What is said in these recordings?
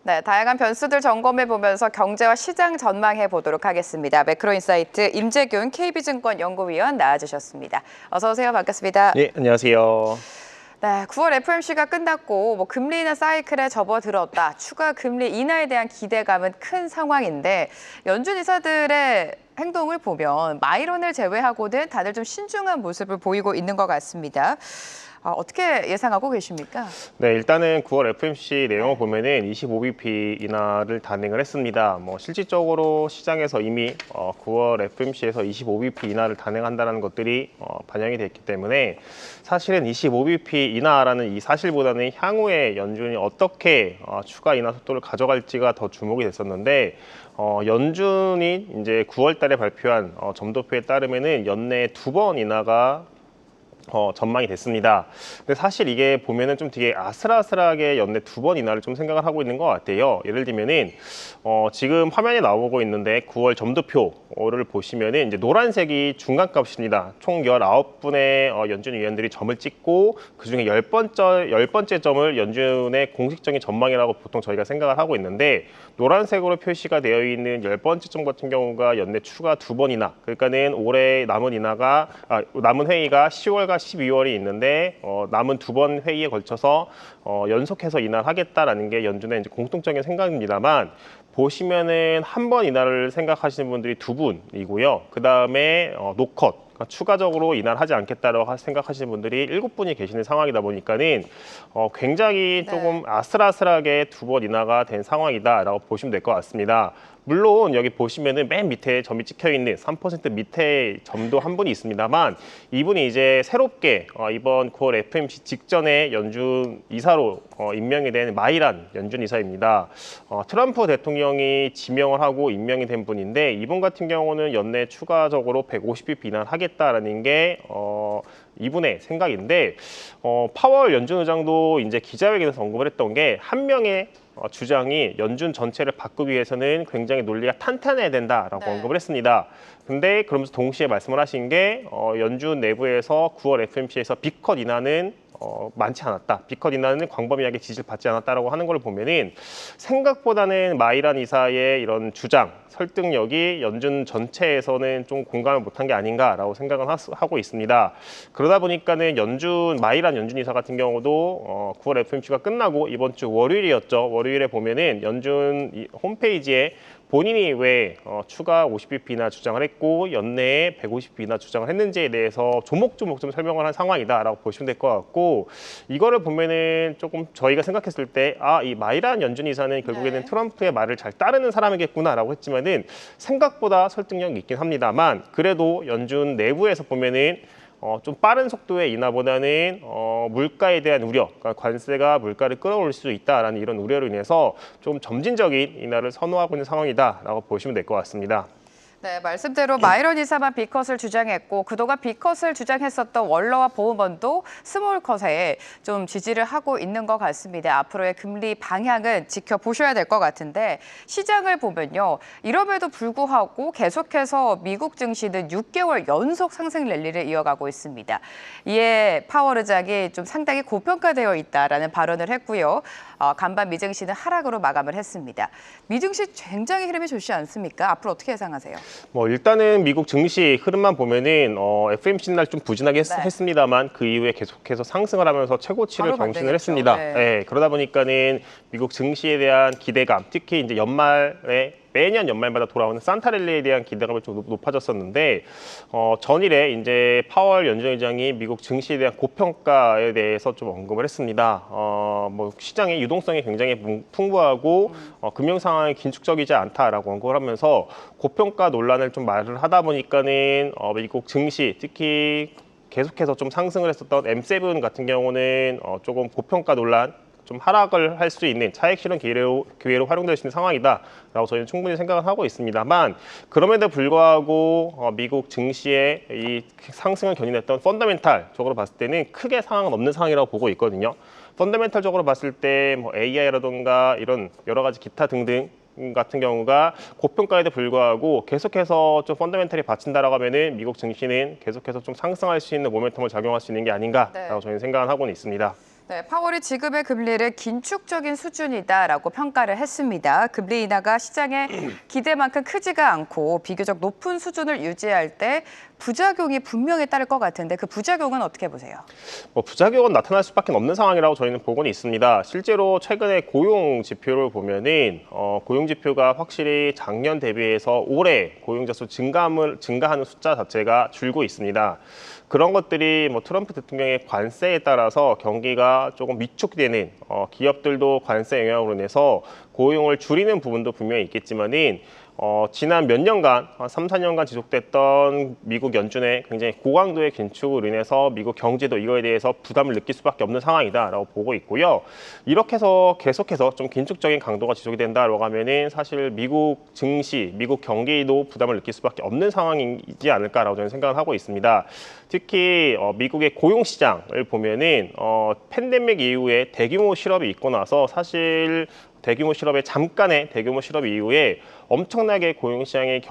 네, 다양한 변수들 점검해 보면서 경제와 시장 전망해 보도록 하겠습니다. 매크로인사이트 임재균 KB증권 연구위원 나와주셨습니다. 어서 오세요. 반갑습니다. 네, 안녕하세요. 네, 9월 FOMC가 끝났고 금리 인하 사이클에 접어들었다. 추가 금리 인하에 대한 기대감은 큰 상황인데 연준 이사들의 행동을 보면 마이런을 제외하고는 다들 좀 신중한 모습을 보이고 있는 것 같습니다. 어떻게 예상하고 계십니까? 네, 일단은 9월 FOMC 내용을 보면은 25bp 인하를 단행을 했습니다. 실질적으로 시장에서 이미 9월 FOMC에서 25bp 인하를 단행한다는 것들이 반영이 됐기 때문에 사실은 25bp 인하라는 이 사실보다는 향후에 연준이 어떻게 추가 인하 속도를 가져갈지가 더 주목이 됐었는데 연준이 이제 9월 달에 발표한 점도표에 따르면은 연내 2번 인하가 전망이 됐습니다. 근데 사실 이게 보면은 좀 되게 아슬아슬하게 연내 2번 인하를 좀 생각을 하고 있는 것 같아요. 예를 들면은 지금 화면에 나오고 있는데 9월 점도표를 보시면은 이제 노란색이 중간값입니다. 총 19분의 연준 위원들이 점을 찍고 그중에 10번째 점을 연준의 공식적인 전망이라고 보통 저희가 생각을 하고 있는데 노란색으로 표시가 되어 있는 10번째 점 같은 경우가 연내 추가 2번 인하. 그러니까는 올해 남은 회의가 10월과 12월이 있는데 남은 2번 회의에 걸쳐서 연속해서 인하를 하겠다라는 게 연준의 이제 공통적인 생각입니다만 보시면은 한 번 인하를 생각하시는 분들이 2분이고요. 그 다음에 노컷. 그러니까 추가적으로 인하를 하지 않겠다라고 생각하시는 분들이 7분이 계시는 상황이다 보니까는 굉장히 조금 아슬아슬하게 2번 인하가 된 상황이다라고 보시면 될 것 같습니다. 물론 여기 보시면은 맨 밑에 점이 찍혀 있는 3% 밑에 점도 한 분이 있습니다만 이분이 이제 새롭게 이번 9월 FOMC 직전에 연준 이사로 임명이 된 마이란 연준 이사입니다. 트럼프 대통령이 지명을 하고 임명이 된 분인데 이분 같은 경우는 연내 추가적으로 150bp 인하를 하겠다라는 게 이분의 생각인데 파월 연준 의장도 이제 기자회견에서 언급을 했던 게 한 명의 주장이 연준 전체를 바꾸기 위해서는 굉장히 논리가 탄탄해야 된다라고 언급을 했습니다. 근데 그러면서 동시에 말씀을 하신 게 연준 내부에서 9월 FOMC에서 B컷 인하는 많지 않았다. B컷 인하는 광범위하게 지지를 받지 않았다라고 하는 걸 보면은 생각보다는 마이란 이사의 이런 주장, 설득력이 연준 전체에서는 좀 공감을 못한 게 아닌가라고 생각을 하고 있습니다. 그러다 보니까는 마이란 연준 이사 같은 경우도 9월 FOMC가 끝나고 이번 주 월요일이었죠. 월요일에 보면은 연준 홈페이지에 본인이 왜 추가 50bp 인하 주장을 했고 연내에 150bp 인하 주장을 했는지에 대해서 조목조목 좀 설명을 한 상황이다라고 보시면 될 것 같고 이거를 보면은 조금 저희가 생각했을 때 이 마이란 연준 이사는 결국에는 트럼프의 말을 잘 따르는 사람이겠구나라고 했지만은 생각보다 설득력이 있긴 합니다만 그래도 연준 내부에서 보면은 좀 빠른 속도의 인하보다는 물가에 대한 우려, 그러니까 관세가 물가를 끌어올릴 수 있다라는 이런 우려로 인해서 좀 점진적인 인하를 선호하고 있는 상황이다라고 보시면 될 것 같습니다. 네, 말씀대로 마이런 이사만 B컷을 주장했고 그동안 B컷을 주장했었던 월러와 보우먼도 스몰컷에 좀 지지를 하고 있는 것 같습니다. 앞으로의 금리 방향은 지켜보셔야 될 것 같은데 시장을 보면요. 이럼에도 불구하고 계속해서 미국 증시는 6개월 연속 상승 랠리를 이어가고 있습니다. 이에 파월 의장이 좀 상당히 고평가되어 있다라는 발언을 했고요. 간밤 미증시는 하락으로 마감을 했습니다. 미증시 굉장히 흐름이 좋지 않습니까? 앞으로 어떻게 예상하세요? 일단은 미국 증시 흐름만 보면은 FOMC 날 좀 부진하게 했습니다만 그 이후에 계속해서 상승을 하면서 최고치를 경신을 했습니다. 네, 그러다 보니까는 미국 증시에 대한 기대감, 특히 이제 매년 연말마다 돌아오는 산타랠리에 대한 기대감이 좀 높아졌었는데 전일에 이제 파월 연준 의장이 미국 증시에 대한 고평가에 대해서 좀 언급을 했습니다. 시장의 유동성이 굉장히 풍부하고 금융 상황이 긴축적이지 않다라고 언급을 하면서 고평가 논란을 좀 말을 하다 보니까는 미국 증시 특히 계속해서 좀 상승을 했었던 M7 같은 경우는 조금 고평가 논란 좀 하락을 할 수 있는 차익 실현 기회로 활용될 수 있는 상황이다라고 저희는 충분히 생각을 하고 있습니다만 그럼에도 불구하고 미국 증시의 이 상승을 견인했던 펀더멘탈적으로 봤을 때는 크게 상황은 없는 상황이라고 보고 있거든요. 펀더멘탈적으로 봤을 때 AI라던가 이런 여러 가지 기타 등등 같은 경우가 고평가에도 불구하고 계속해서 좀 펀더멘털이 받친다라고 하면은 미국 증시는 계속해서 좀 상승할 수 있는 모멘텀을 작용할 수 있는 게 아닌가라고 저희는 생각을 하고는 있습니다. 네, 파월이 지급의 금리를 긴축적인 수준이다라고 평가를 했습니다. 금리 인하가 시장의 기대만큼 크지가 않고 비교적 높은 수준을 유지할 때 부작용이 분명히 따를 것 같은데 그 부작용은 어떻게 보세요? 부작용은 나타날 수밖에 없는 상황이라고 저희는 보고는 있습니다. 실제로 최근에 고용 지표를 보면은 고용 지표가 확실히 작년 대비해서 올해 고용자 수 증가하는 숫자 자체가 줄고 있습니다. 그런 것들이 트럼프 대통령의 관세에 따라서 경기가 조금 위축되는 기업들도 관세 영향으로 인해서 고용을 줄이는 부분도 분명히 있겠지만은 지난 몇 년간, 3, 4년간 지속됐던 미국 연준의 굉장히 고강도의 긴축으로 인해서 미국 경제도 이거에 대해서 부담을 느낄 수밖에 없는 상황이다라고 보고 있고요. 이렇게 해서 계속해서 좀 긴축적인 강도가 지속이 된다라고 하면은 사실 미국 증시, 미국 경기도 부담을 느낄 수밖에 없는 상황이지 않을까라고 저는 생각을 하고 있습니다. 특히 미국의 고용 시장을 보면은 팬데믹 이후에 대규모 실업이 있고 나서 사실 대규모 실업 이후에 엄청나게 고용시장이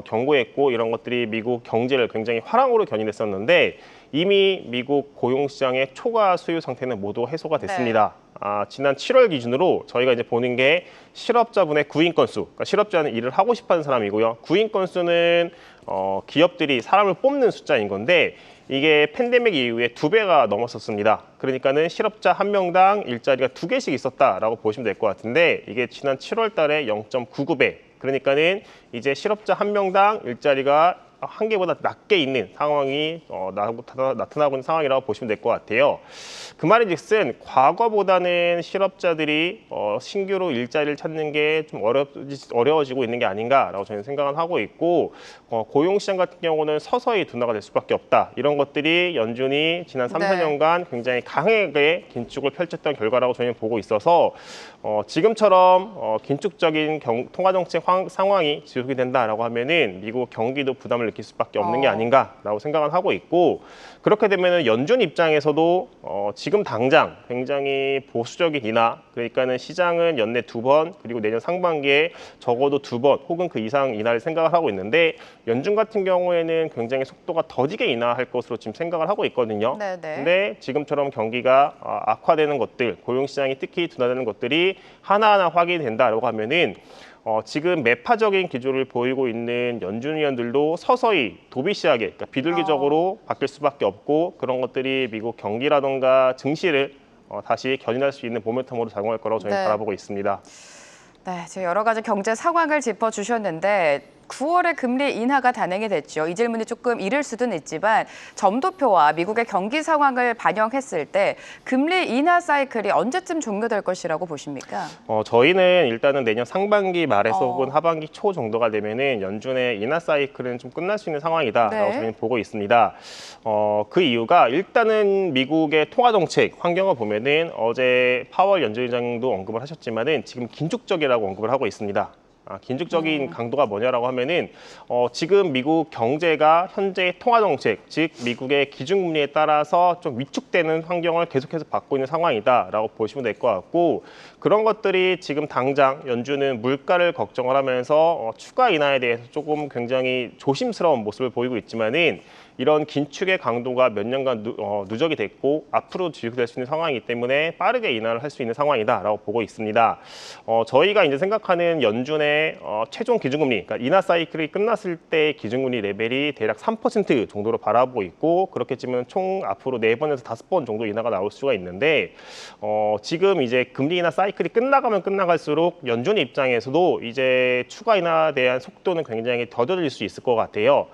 견고했고 이런 것들이 미국 경제를 굉장히 화랑으로 견인했었는데 이미 미국 고용시장의 초과 수요 상태는 모두 해소가 됐습니다. 지난 7월 기준으로 저희가 이제 보는 게 실업자분의 구인 건수, 그러니까 실업자는 일을 하고 싶어하는 사람이고요. 구인 건수는 기업들이 사람을 뽑는 숫자인 건데 이게 팬데믹 이후에 2배가 넘었었습니다. 그러니까는 실업자 1명당 일자리가 2개씩 있었다라고 보시면 될 것 같은데 이게 지난 7월 달에 0.99배. 그러니까는 이제 실업자 1명당 일자리가 한 개보다 낮게 있는 상황이 나타나고 있는 상황이라고 보시면 될 것 같아요. 그 말인즉슨 과거보다는 실업자들이 신규로 일자리를 찾는 게 좀 어려워지고 있는 게 아닌가라고 저는 생각을 하고 있고 고용시장 같은 경우는 서서히 둔화가 될 수밖에 없다. 이런 것들이 연준이 지난 3, 4년간 굉장히 강하게 긴축을 펼쳤던 결과라고 저희는 보고 있어서 지금처럼 긴축적인 통화정책 상황이 지속이 된다라고 하면은 미국 경기도 부담을 느낄 수밖에 없는 게 아닌가라고 생각을 하고 있고 그렇게 되면은 연준 입장에서도 지금 당장 굉장히 보수적인 인하 그러니까는 시장은 연내 2번 그리고 내년 상반기에 적어도 2번 혹은 그 이상 인하를 생각을 하고 있는데 연준 같은 경우에는 굉장히 속도가 더디게 인하할 것으로 지금 생각을 하고 있거든요. 근데 지금처럼 경기가 악화되는 것들, 고용시장이 특히 둔화되는 것들이 하나하나 확인된다라고 하면은 지금 매파적인 기조를 보이고 있는 연준 위원들도 서서히 도비시하게, 그러니까 비둘기적으로 바뀔 수밖에 없고 그런 것들이 미국 경기라던가 증시를 다시 견인할 수 있는 모멘텀으로 작용할 거라고 저희는 바라보고 있습니다. 네, 지금 여러 가지 경제 상황을 짚어주셨는데 9월에 금리 인하가 단행이 됐죠. 이 질문이 조금 이를 수는 있지만 점도표와 미국의 경기 상황을 반영했을 때 금리 인하 사이클이 언제쯤 종료될 것이라고 보십니까? 저희는 일단은 내년 상반기 말에서 혹은 하반기 초 정도가 되면은 연준의 인하 사이클은 좀 끝날 수 있는 상황이다라고 저희는 보고 있습니다. 그 이유가 일단은 미국의 통화 정책 환경을 보면은 어제 파월 연준의장도 언급을 하셨지만은 지금 긴축적이라고 언급을 하고 있습니다. 긴축적인 강도가 뭐냐라고 하면은 지금 미국 경제가 현재 통화 정책, 즉 미국의 기준금리에 따라서 좀 위축되는 환경을 계속해서 받고 있는 상황이다라고 보시면 될 것 같고 그런 것들이 지금 당장 연준은 물가를 걱정을 하면서 추가 인하에 대해서 조금 굉장히 조심스러운 모습을 보이고 있지만은 이런 긴축의 강도가 몇 년간 누적이 됐고 앞으로 지속될 수 있는 상황이기 때문에 빠르게 인하를 할 수 있는 상황이다라고 보고 있습니다. 저희가 이제 생각하는 연준의 최종 기준금리, 그러니까 인하 사이클이 끝났을 때 기준금리 레벨이 대략 3% 정도로 바라보고 있고 그렇게 치면 총 앞으로 4번에서 5번 정도 인하가 나올 수가 있는데 지금 이제 금리 인하 사이클이 끝나가면 끝나갈수록 연준 입장에서도 이제 추가 인하에 대한 속도는 굉장히 더뎌질 수 있을 것 같아요.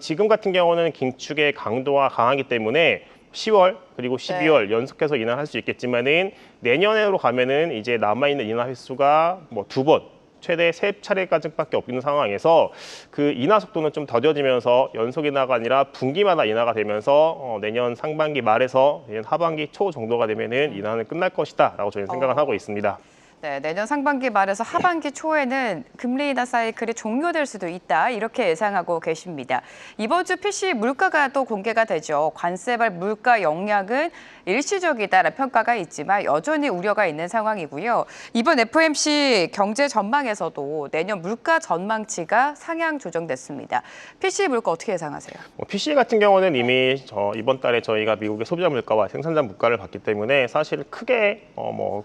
지금 같은 경우는 긴축의 강도가 강하기 때문에 10월 그리고 12월 연속해서 인하할 수 있겠지만은 내년으로 가면은 이제 남아있는 인하 횟수가 2번, 최대 3차례까지밖에 없는 상황에서 그 인하 속도는 좀 더뎌지면서 연속 인하가 아니라 분기마다 인하가 되면서 내년 상반기 말에서 내년 하반기 초 정도가 되면은 인하는 끝날 것이다라고 저희는 생각을 하고 있습니다. 네, 내년 상반기 말에서 하반기 초에는 금리 인하 사이클이 종료될 수도 있다 이렇게 예상하고 계십니다. 이번 주 PC 물가가 또 공개가 되죠. 관세발 물가 영향은 일시적이다라는 평가가 있지만 여전히 우려가 있는 상황이고요. 이번 FOMC 경제 전망에서도 내년 물가 전망치가 상향 조정됐습니다. PC 물가 어떻게 예상하세요? PC 같은 경우는 이미 이번 달에 저희가 미국의 소비자 물가와 생산자 물가를 봤기 때문에 사실 크게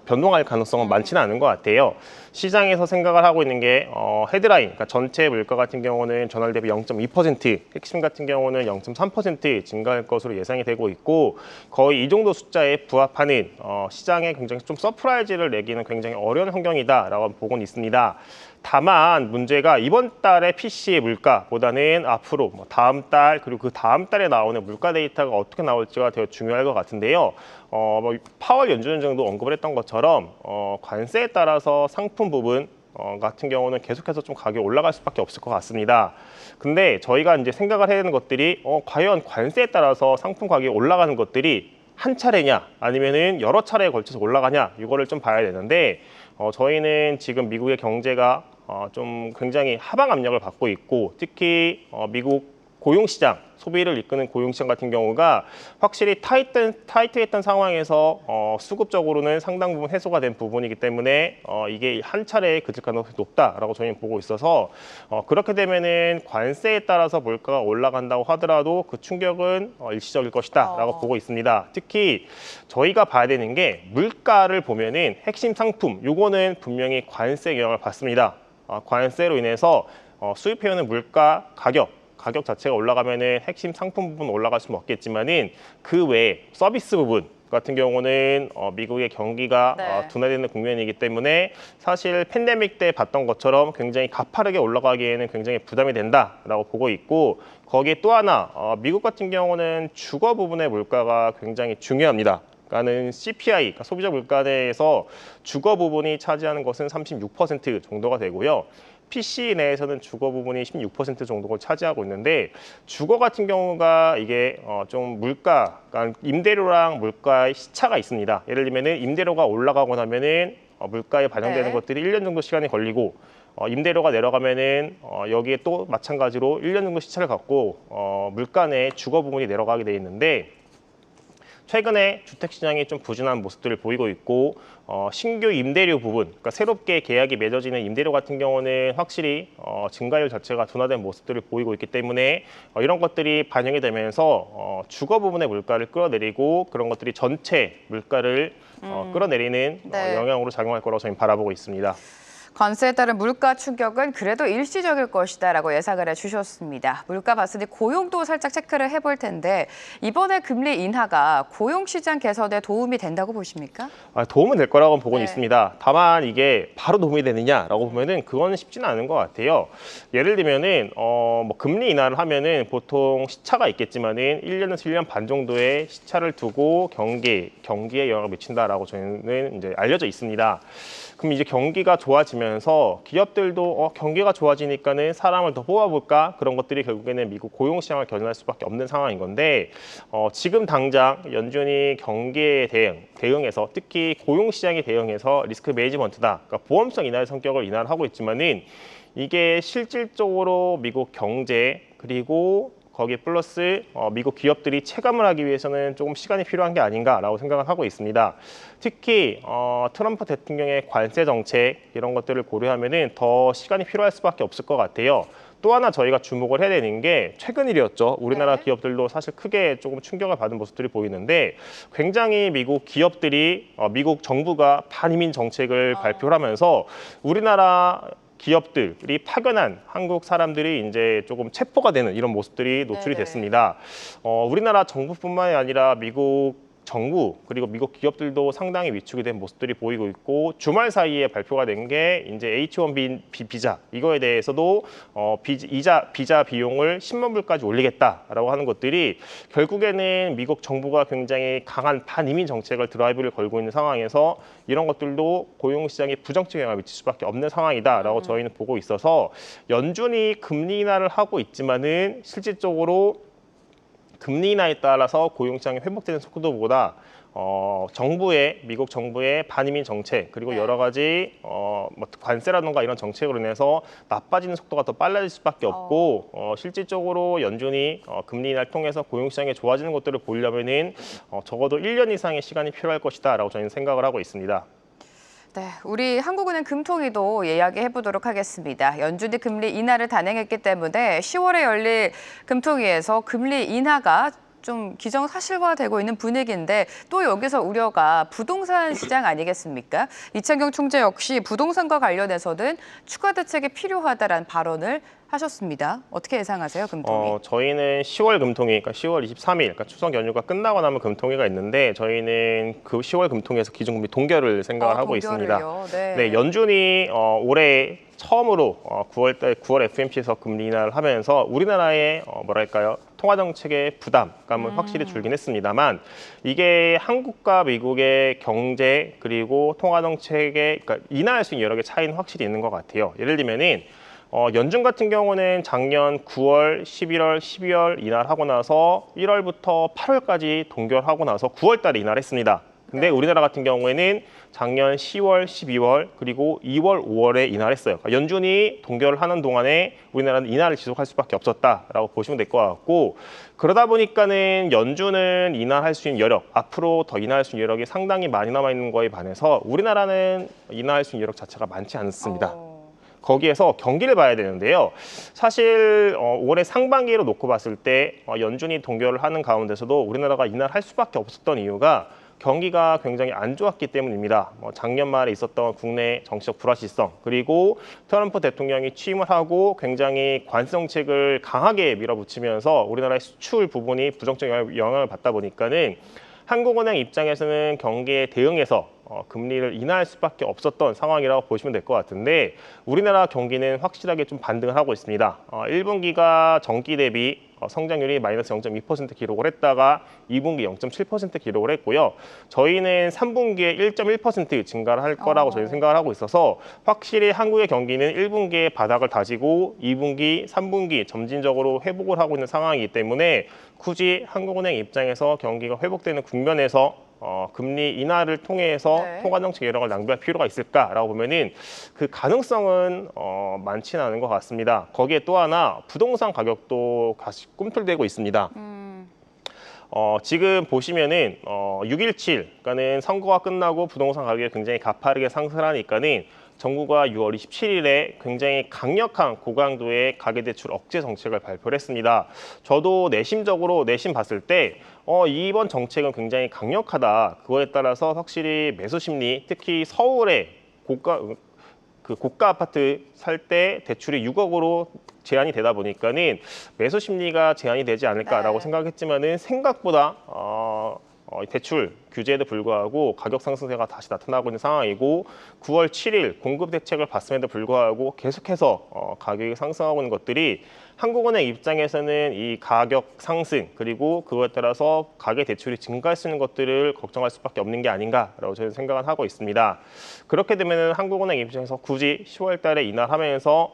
변동할 가능성은 많지는 않은 것 같아요. 시장에서 생각을 하고 있는 게 헤드라인, 그러니까 전체 물가 같은 경우는 전월 대비 0.2%, 핵심 같은 경우는 0.3% 증가할 것으로 예상이 되고 있고 거의 이 정도 숫자에 부합하는 시장에 굉장히 좀 서프라이즈를 내기는 굉장히 어려운 환경이다라고 보고는 있습니다. 다만 문제가 이번 달의 PC의 물가보다는 앞으로 다음 달 그리고 그 다음 달에 나오는 물가 데이터가 어떻게 나올지가 되게 중요할 것 같은데요. 파월 연준위원장도 언급을 했던 것처럼 관세에 따라서 상품 부분 같은 경우는 계속해서 좀 가격이 올라갈 수밖에 없을 것 같습니다. 근데 저희가 이제 생각을 해야 되는 것들이 과연 관세에 따라서 상품 가격이 올라가는 것들이 한 차례냐 아니면은 여러 차례에 걸쳐서 올라가냐 이거를 좀 봐야 되는데 저희는 지금 미국의 경제가 좀 굉장히 하방 압력을 받고 있고 특히 미국 고용시장, 소비를 이끄는 고용시장 같은 경우가 확실히 타이트했던 상황에서 수급적으로는 상당 부분 해소가 된 부분이기 때문에 이게 한 차례에 그칠 가능성이 높다라고 저희는 보고 있어서 그렇게 되면은 관세에 따라서 물가가 올라간다고 하더라도 그 충격은 일시적일 것이다라고 보고 있습니다. 특히 저희가 봐야 되는 게 물가를 보면은 핵심 상품, 요거는 분명히 관세 영향을 받습니다. 관세로 인해서 수입해오는 물가 가격 자체가 올라가면은 핵심 상품 부분 올라갈 수는 없겠지만은 그 외에 서비스 부분 같은 경우는 미국의 경기가 둔화되는 국면이기 때문에 사실 팬데믹 때 봤던 것처럼 굉장히 가파르게 올라가기에는 굉장히 부담이 된다라고 보고 있고 거기에 또 하나 미국 같은 경우는 주거 부분의 물가가 굉장히 중요합니다. 그러니까는 CPI, 그러니까 소비자 물가에서 주거 부분이 차지하는 것은 36% 정도가 되고요. PC 내에서는 주거 부분이 16% 정도를 차지하고 있는데 주거 같은 경우가 이게 좀 물가, 그러니까 임대료랑 물가의 시차가 있습니다. 예를 들면은 임대료가 올라가고 나면은 물가에 반영되는 것들이 1년 정도 시간이 걸리고 임대료가 내려가면은 여기에 또 마찬가지로 1년 정도 시차를 갖고 물가 내 주거 부분이 내려가게 돼 있는데 최근에 주택시장이 좀 부진한 모습들을 보이고 있고 신규 임대료 부분, 그러니까 새롭게 계약이 맺어지는 임대료 같은 경우는 확실히 증가율 자체가 둔화된 모습들을 보이고 있기 때문에 이런 것들이 반영이 되면서 주거 부분의 물가를 끌어내리고 그런 것들이 전체 물가를 끌어내리는 영향으로 작용할 거라고 저희는 바라보고 있습니다. 관세에 따른 물가 충격은 그래도 일시적일 것이다라고 예상을 해주셨습니다. 물가 봤으니 고용도 살짝 체크를 해볼 텐데 이번에 금리 인하가 고용시장 개선에 도움이 된다고 보십니까? 도움은 될 거라고 보고는 있습니다. 다만 이게 바로 도움이 되느냐라고 보면은 그건 쉽지는 않은 것 같아요. 예를 들면은 금리 인하를 하면은 보통 시차가 있겠지만은 1년에서 1년 반 정도의 시차를 두고 경기에 영향을 미친다라고 저희는 이제 알려져 있습니다. 그럼 이제 경기가 좋아지면서 기업들도 경기가 좋아지니까는 사람을 더 뽑아볼까? 그런 것들이 결국에는 미국 고용시장을 견인할 수밖에 없는 상황인 건데 지금 당장 연준이 경기에 대응해서 특히 고용시장에 대응해서 리스크 매니지먼트다. 그러니까 보험성 인하의 성격을 인하를 하고 있지만은 이게 실질적으로 미국 경제 그리고 거기에 플러스 미국 기업들이 체감을 하기 위해서는 조금 시간이 필요한 게 아닌가라고 생각을 하고 있습니다. 특히 트럼프 대통령의 관세 정책 이런 것들을 고려하면은 더 시간이 필요할 수밖에 없을 것 같아요. 또 하나 저희가 주목을 해야 되는 게 최근 일이었죠. 우리나라 기업들도 사실 크게 조금 충격을 받은 모습들이 보이는데 굉장히 미국 기업들이 미국 정부가 반이민 정책을 발표를 하면서 우리나라 기업들이 파견한 한국 사람들이 이제 조금 체포가 되는 이런 모습들이 노출이 됐습니다. 우리나라 정부뿐만이 아니라 미국 정부 그리고 미국 기업들도 상당히 위축이 된 모습들이 보이고 있고 주말 사이에 발표가 된 게 이제 H-1B 비자 이거에 대해서도 비자 비용을 10만 불까지 올리겠다라고 하는 것들이 결국에는 미국 정부가 굉장히 강한 반이민 정책을 드라이브를 걸고 있는 상황에서 이런 것들도 고용시장에 부정적 영향을 미칠 수밖에 없는 상황이다라고 저희는 보고 있어서 연준이 금리 인하를 하고 있지만은 실질적으로 금리 인하에 따라서 고용시장이 회복되는 속도보다 미국 정부의 반이민 정책 그리고 네. 여러 가지 뭐 관세라든가 이런 정책으로 인해서 나빠지는 속도가 더 빨라질 수밖에 없고 실질적으로 연준이 금리 인하를 통해서 고용시장이 좋아지는 것들을 보려면은 적어도 1년 이상의 시간이 필요할 것이다라고 저는 생각을 하고 있습니다. 네, 우리 한국은행 금통위도 이야기해 보도록 하겠습니다. 연준이 금리 인하를 단행했기 때문에 10월에 열릴 금통위에서 금리 인하가 좀 기정사실화되고 있는 분위기인데 또 여기서 우려가 부동산 시장 아니겠습니까? 이창경 총재 역시 부동산과 관련해서는 추가 대책이 필요하다라는 발언을 하셨습니다. 어떻게 예상하세요, 금통위? 저희는 10월 금통위, 그러니까 10월 23일, 그러니까 추석 연휴가 끝나고 나면 금통위가 있는데 저희는 그 10월 금통위에서 기준금리 동결을 생각을 하고 있습니다. 동결을요? 네. 네, 연준이 올해 처음으로 9월 FOMC에서 금리 인하를 하면서 우리나라의 뭐랄까요? 통화 정책의 부담감은 확실히 줄긴 했습니다만 이게 한국과 미국의 경제 그리고 통화 정책의 그러니까 인하할 수 있는 여러 개 차이는 확실히 있는 것 같아요. 예를 들면은 연준 같은 경우는 작년 9월, 11월, 12월 인하를 하고 나서 1월부터 8월까지 동결하고 나서 9월 달에 인하를 했습니다. 근데 우리나라 같은 경우에는 작년 10월, 12월, 그리고 2월, 5월에 인하를 했어요. 그러니까 연준이 동결을 하는 동안에 우리나라는 인하를 지속할 수밖에 없었다라고 보시면 될 것 같고 그러다 보니까는 연준은 인하할 수 있는 여력, 앞으로 더 인하할 수 있는 여력이 상당히 많이 남아있는 거에 반해서 우리나라는 인하할 수 있는 여력 자체가 많지 않습니다. 거기에서 경기를 봐야 되는데요. 사실 올해 상반기로 놓고 봤을 때 연준이 동결을 하는 가운데서도 우리나라가 인하를 할 수밖에 없었던 이유가 경기가 굉장히 안 좋았기 때문입니다. 작년 말에 있었던 국내 정치적 불확실성 그리고 트럼프 대통령이 취임을 하고 굉장히 관세 정책을 강하게 밀어붙이면서 우리나라의 수출 부분이 부정적 영향을 받다 보니까는 한국은행 입장에서는 경기에 대응해서 금리를 인하할 수밖에 없었던 상황이라고 보시면 될 것 같은데 우리나라 경기는 확실하게 좀 반등을 하고 있습니다. 1분기가 전기 대비 성장률이 마이너스 0.2% 기록을 했다가 2분기 0.7% 기록을 했고요. 저희는 3분기에 1.1% 증가를 할 거라고 저희는 생각을 하고 있어서 확실히 한국의 경기는 1분기에 바닥을 다지고 2분기, 3분기 점진적으로 회복을 하고 있는 상황이기 때문에 굳이 한국은행 입장에서 경기가 회복되는 국면에서 금리 인하를 통해서 통화 정책 여력을 낭비할 필요가 있을까라고 보면은 그 가능성은 많지는 않은 것 같습니다. 거기에 또 하나 부동산 가격도 다시 꿈틀대고 있습니다. 지금 보시면은 6.17, 그러니까는 선거가 끝나고 부동산 가격이 굉장히 가파르게 상승하니까는 정부가 6월 27일에 굉장히 강력한 고강도의 가계대출 억제 정책을 발표를 했습니다. 저도 내심 봤을 때 이번 정책은 굉장히 강력하다. 그거에 따라서 확실히 매수 심리, 특히 서울의 고가 아파트 살 때 대출이 6억으로 제한이 되다 보니까는 매수 심리가 제한이 되지 않을까라고 생각했지만은 생각보다 대출 규제에도 불구하고 가격 상승세가 다시 나타나고 있는 상황이고 9월 7일 공급 대책을 봤음에도 불구하고 계속해서 가격이 상승하고 있는 것들이 한국은행 입장에서는 이 가격 상승 그리고 그거에 따라서 가계 대출이 증가할 수 있는 것들을 걱정할 수밖에 없는 게 아닌가라고 저는 생각을 하고 있습니다. 그렇게 되면 한국은행 입장에서 굳이 10월 달에 인하를 하면서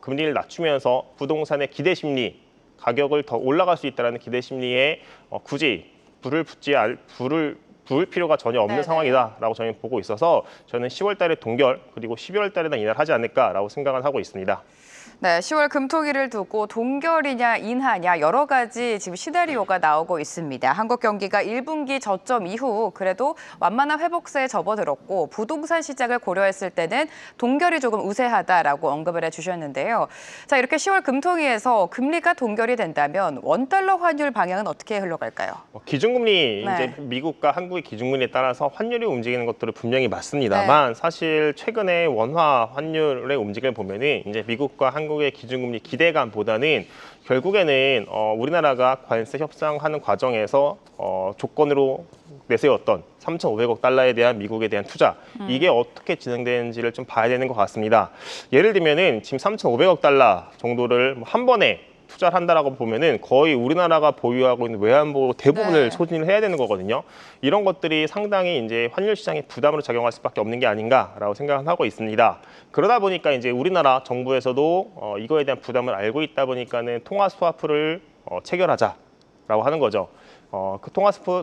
금리를 낮추면서 부동산의 기대 심리, 가격을 더 올라갈 수 있다는 기대 심리에 굳이 불을 부을 필요가 전혀 없는 상황이다라고 저는 보고 있어서 저는 10월 달에 동결 그리고 12월 달에는 인하를 하지 않을까라고 생각을 하고 있습니다. 네, 10월 금토기를 두고 동결이냐 인하냐 여러 가지 지금 시나리오가 나오고 있습니다. 한국 경기가 1분기 저점 이후 그래도 완만한 회복세에 접어들었고 부동산 시장을 고려했을 때는 동결이 조금 우세하다라고 언급을 해주셨는데요. 자, 이렇게 10월 금통위에서 금리가 동결이 된다면 원달러 환율 방향은 어떻게 흘러갈까요? 기준금리 이제 미국과 한국의 기준금리에 따라서 환율이 움직이는 것들은 분명히 맞습니다만 사실 최근에 원화 환율의 움직임을 보면은 이제 미국과 한국의 기준금리 기대감보다는 결국에는 우리나라가 관세 협상하는 과정에서 조건으로 내세웠던 3,500억 달러에 대한 미국에 대한 투자 이게 어떻게 진행되는지를 좀 봐야 되는 것 같습니다. 예를 들면은 지금 3,500억 달러 정도를 한 번에 투자를 한다라고 보면은 거의 우리나라가 보유하고 있는 외환보호 대부분을 소진을 해야 되는 거거든요. 이런 것들이 상당히 이제 환율 시장에 부담으로 작용할 수밖에 없는 게 아닌가라고 생각을 하고 있습니다. 그러다 보니까 이제 우리나라 정부에서도 이거에 대한 부담을 알고 있다 보니까는 통화 스와프를 체결하자라고 하는 거죠. 그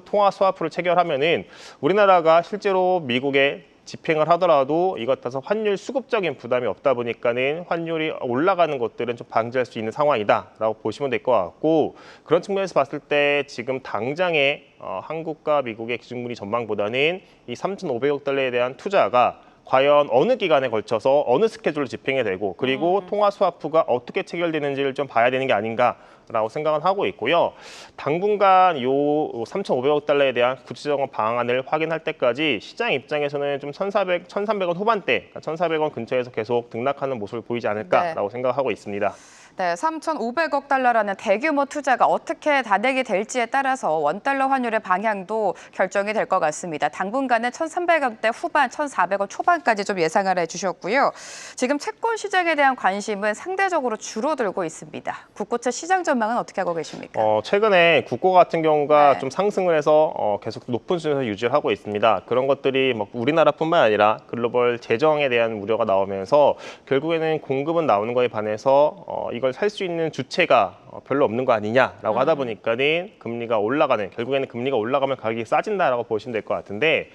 통화 스와프를 체결하면은 우리나라가 실제로 미국에 집행을 하더라도 이것 따라서 환율 수급적인 부담이 없다 보니까는 환율이 올라가는 것들은 좀 방지할 수 있는 상황이다라고 보시면 될 것 같고, 그런 측면에서 봤을 때 지금 당장의 한국과 미국의 기준금리 전망보다는 이 3,500억 달러에 대한 투자가 과연 어느 기간에 걸쳐서 어느 스케줄로 집행이 되고, 그리고 통화 스와프가 어떻게 체결되는지를 좀 봐야 되는 게 아닌가라고 생각은 하고 있고요. 당분간 요 3,500억 달러에 대한 구체적인 방안을 확인할 때까지 시장 입장에서는 좀 1,300원 후반대, 1,400원 근처에서 계속 등락하는 모습을 보이지 않을까라고 생각하고 있습니다. 네, 3,500억 달러라는 대규모 투자가 어떻게 단행이 될지에 따라서 원달러 환율의 방향도 결정이 될 것 같습니다. 당분간은 1,300원대 후반, 1,400원 초반까지 좀 예상을 해주셨고요. 지금 채권 시장에 대한 관심은 상대적으로 줄어들고 있습니다. 국고채 시장 전망은 어떻게 하고 계십니까? 최근에 국고 같은 경우가 좀 상승을 해서 계속 높은 수준에서 유지를 하고 있습니다. 그런 것들이 뭐 우리나라뿐만 아니라 글로벌 재정에 대한 우려가 나오면서 결국에는 공급은 나오는 거에 반해서 이걸 살 수 있는 주체가 별로 없는 거 아니냐라고 하다 보니까는 금리가 올라가는, 결국에는 금리가 올라가면 가격이 싸진다라고 보시면 될 것 같은데,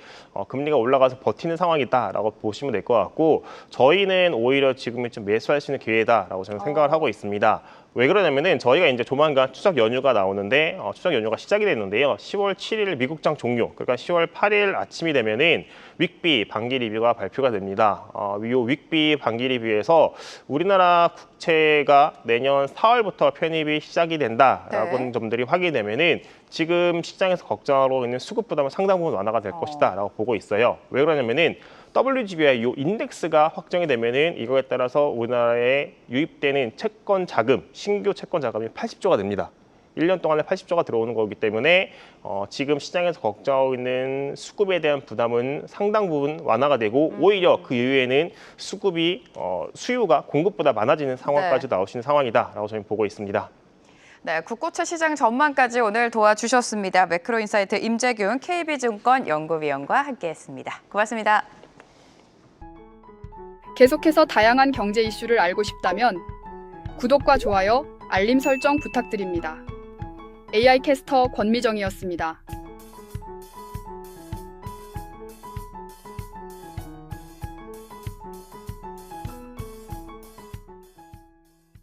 금리가 올라가서 버티는 상황이다라고 보시면 될 것 같고, 저희는 오히려 지금이 좀 매수할 수 있는 기회다라고 저는 생각을 하고 있습니다. 왜 그러냐면은 저희가 이제 조만간 추석 연휴가 나오는데, 추석 연휴가 시작이 됐는데요. 10월 7일 미국장 종료, 그러니까 10월 8일 아침이 되면은 윅비 반기 리뷰가 발표가 됩니다. 이 윅비 반기 리뷰에서 우리나라 국채가 내년 4월부터 편입이 시작이 된다라는 점들이 확인되면은 지금 시장에서 걱정하고 있는 수급 부담은 상당 부분 완화가 될 것이다라고 보고 있어요. 왜 그러냐면은 WGBI 이 인덱스가 확정이 되면은 이거에 따라서 우리나라에 유입되는 채권 자금, 신규 채권 자금이 80조가 됩니다. 1년 동안에 80조가 들어오는 거기 때문에 지금 시장에서 걱정하고 있는 수급에 대한 부담은 상당 부분 완화가 되고, 오히려 그 이후에는 수급이 수요가 공급보다 많아지는 상황까지 나올 수 있는 상황이다라고 저는 보고 있습니다. 네, 국고채 시장 전망까지 오늘 도와주셨습니다. 매크로인사이트 임재균 KB증권 연구위원과 함께했습니다. 고맙습니다. 계속해서 다양한 경제 이슈를 알고 싶다면 구독과 좋아요, 알림 설정 부탁드립니다. AI 캐스터 권미정이었습니다.